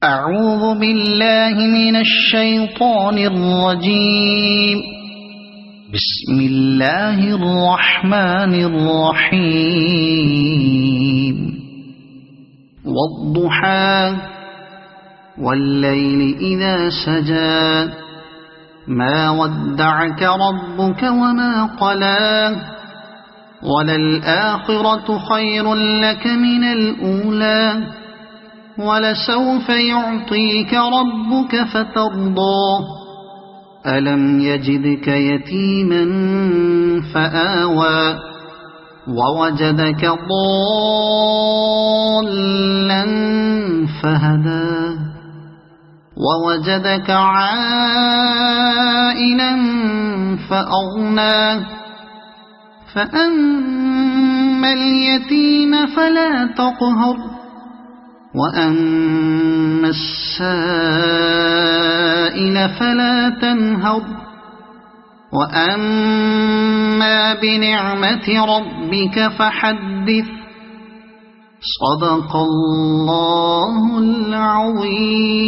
اعوذ باللہ من الشیطان الرجیم بسم اللہ الرحمن الرحیم والضحى واللیل اذا سجى ما ودعك ربك وما قلى وللآخرة خير لك من الأولى وَلَسَوْفَ يُعْطِيكَ رَبُّكَ فَتَرْضَىٰ أَلَمْ يَجِدْكَ يَتِيمًا فَآوَىٰ وَوَجَدَكَ ضَالًّا فَهَدَىٰ وَوَجَدَكَ عَائِلًا فَأَغْنَىٰ فَأَمَّا الْيَتِيمَ فَلَا تَقْهَرْ وَأَمَّا السَّائِلَ فَلَا تَنْهَرْ وَأَمَّا بِنِعْمَةِ رَبِّكَ فَحَدِّثْ صدق اللہ العظیم.